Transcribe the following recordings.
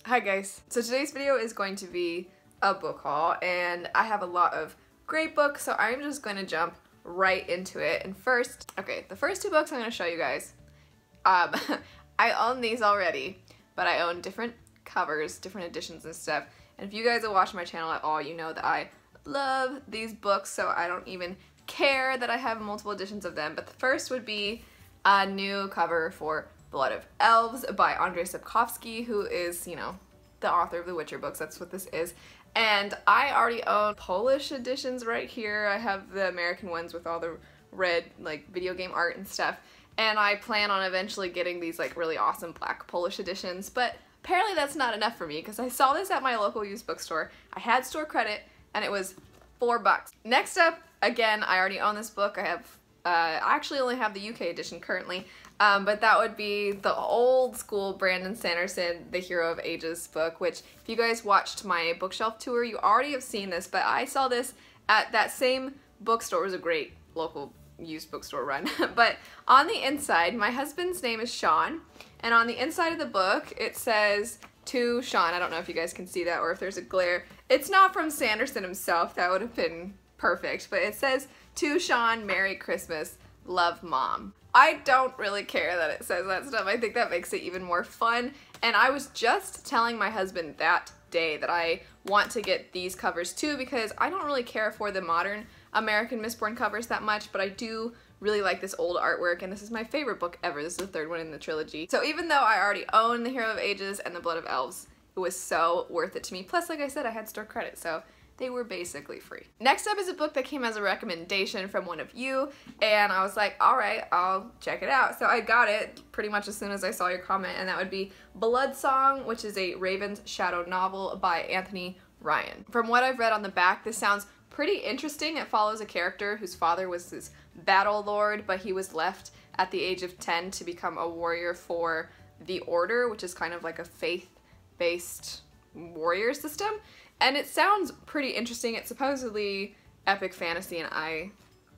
Hi guys. So today's video is going to be a book haul, and I have a lot of great books, so I'm just going to jump right into it. And first, the first two books I'm going to show you guys, I own these already, but I own different covers, different editions and stuff. And if you guys have watched my channel at all, you know that I love these books, so I don't even care that I have multiple editions of them. But the first would be a new cover for Lot of Elves by Andrzej Sapkowski, who is, you know, the author of the Witcher books. That's what this is. And I already own Polish editions right here. I have the American ones with all the red, like, video game art and stuff. And I plan on eventually getting these, like, really awesome black Polish editions. But apparently that's not enough for me, because I saw this at my local used bookstore. I had store credit, and it was $4. Next up, again, I already own this book. I actually only have the UK edition currently. But that would be the old school Brandon Sanderson, The Hero of Ages book, which if you guys watched my bookshelf tour, you already have seen this, but I saw this at that same bookstore. It was a great local used bookstore run. But on the inside, my husband's name is Sean, and on the inside of the book, it says, "To Sean." I don't know if you guys can see that or if there's a glare. It's not from Sanderson himself. That would have been perfect, but it says, "To Sean, Merry Christmas, love, Mom." I don't really care that it says that stuff. I think that makes it even more fun. And I was just telling my husband that day that I want to get these covers too, because I don't really care for the modern American Mistborn covers that much, but I do really like this old artwork, and this is my favorite book ever. This is the third one in the trilogy. So even though I already own The Hero of Ages and The Blood of Elves, it was so worth it to me. Plus, like I said, I had store credit, so they were basically free. Next up is a book that came as a recommendation from one of you, and I was like, alright, I'll check it out. So I got it pretty much as soon as I saw your comment, and that would be Bloodsong, which is a Raven's Shadow novel by Anthony Ryan. From what I've read on the back, this sounds pretty interesting. It follows a character whose father was this battle lord, but he was left at the age of 10 to become a warrior for the Order, which is kind of like a faith-based warrior system. And it sounds pretty interesting. It's supposedly epic fantasy, and I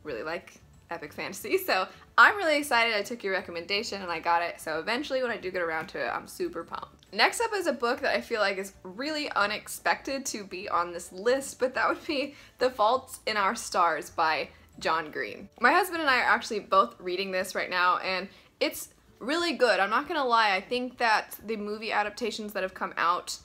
really like epic fantasy, so I'm really excited. I took your recommendation and I got it, so eventually when I do get around to it, I'm super pumped. Next up is a book that I feel like is really unexpected to be on this list, but that would be The Fault in Our Stars by John Green. My husband and I are actually both reading this right now, and it's really good. I'm not gonna lie, I think that the movie adaptations that have come out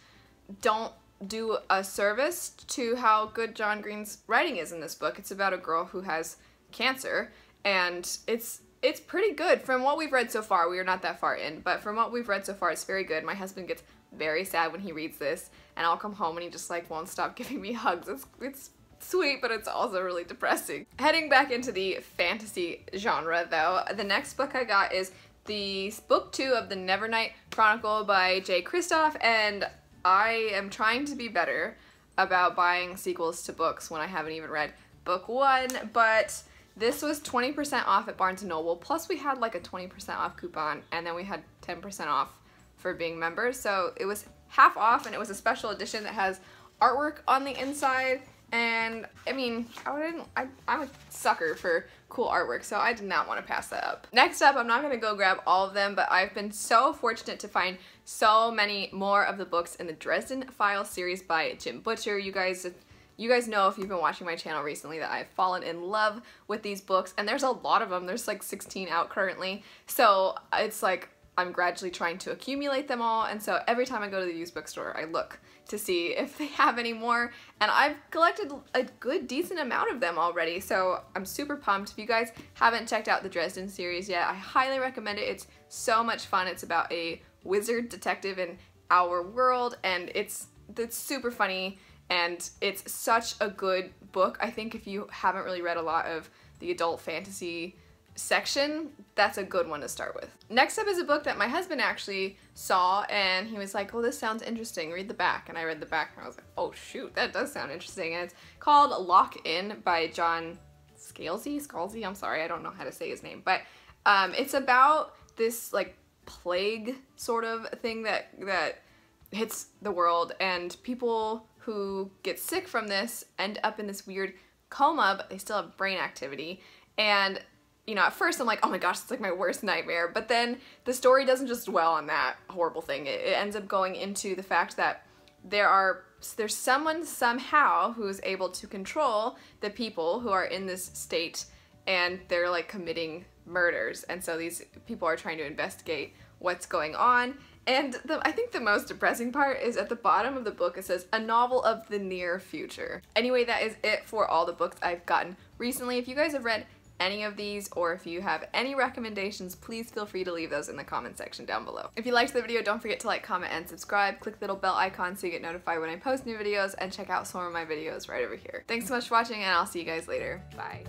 don't do a service to how good John Green's writing is in this book. It's about a girl who has cancer, and it's pretty good. From what we've read so far, we are not that far in, but from what we've read so far, it's very good. My husband gets very sad when he reads this, and I'll come home and he just like won't stop giving me hugs. It's sweet, but it's also really depressing. Heading back into the fantasy genre though, the next book I got is the book 2 of the Nevernight Chronicle by Jay Kristoff, and I am trying to be better about buying sequels to books when I haven't even read book 1, but this was 20% off at Barnes & Noble, plus we had like a 20% off coupon, and then we had 10% off for being members, so it was half off, and it was a special edition that has artwork on the inside. And I mean, I'm a sucker for cool artwork, so I did not want to pass that up. Next up, I'm not going to go grab all of them, but I've been so fortunate to find so many more of the books in the Dresden Files series by Jim Butcher. You guys know, if you've been watching my channel recently, that I've fallen in love with these books, and there's a lot of them. There's like 16 out currently, so it's like I'm gradually trying to accumulate them all, and so every time I go to the used bookstore, I look to see if they have any more, and I've collected a good decent amount of them already, so I'm super pumped. If you guys haven't checked out the Dresden series yet, I highly recommend it. It's so much fun. It's about a wizard detective in our world, and it's super funny, and it's such a good book. I think if you haven't really read a lot of the adult fantasy section, that's a good one to start with. Next up is a book that my husband actually saw, and he was like, "Oh, this sounds interesting, read the back." And I read the back and I was like, oh shoot, that does sound interesting. And it's called Lock In by John Scalzi, I'm sorry, I don't know how to say his name, but it's about this like plague sort of thing that hits the world, and people who get sick from this end up in this weird coma, but they still have brain activity. And you know, at first I'm like, oh my gosh, it's like my worst nightmare. But then the story doesn't just dwell on that horrible thing. It ends up going into the fact that there's someone somehow who is able to control the people who are in this state, and they're like committing murders. And so these people are trying to investigate what's going on. And I think the most depressing part is at the bottom of the book it says, a novel of the near future. Anyway, that is it for all the books I've gotten recently. If you guys have read any of these, or if you have any recommendations, please feel free to leave those in the comment section down below. If you liked the video, don't forget to like, comment, and subscribe. Click the little bell icon so you get notified when I post new videos, and check out some of my videos right over here. Thanks so much for watching, and I'll see you guys later. Bye.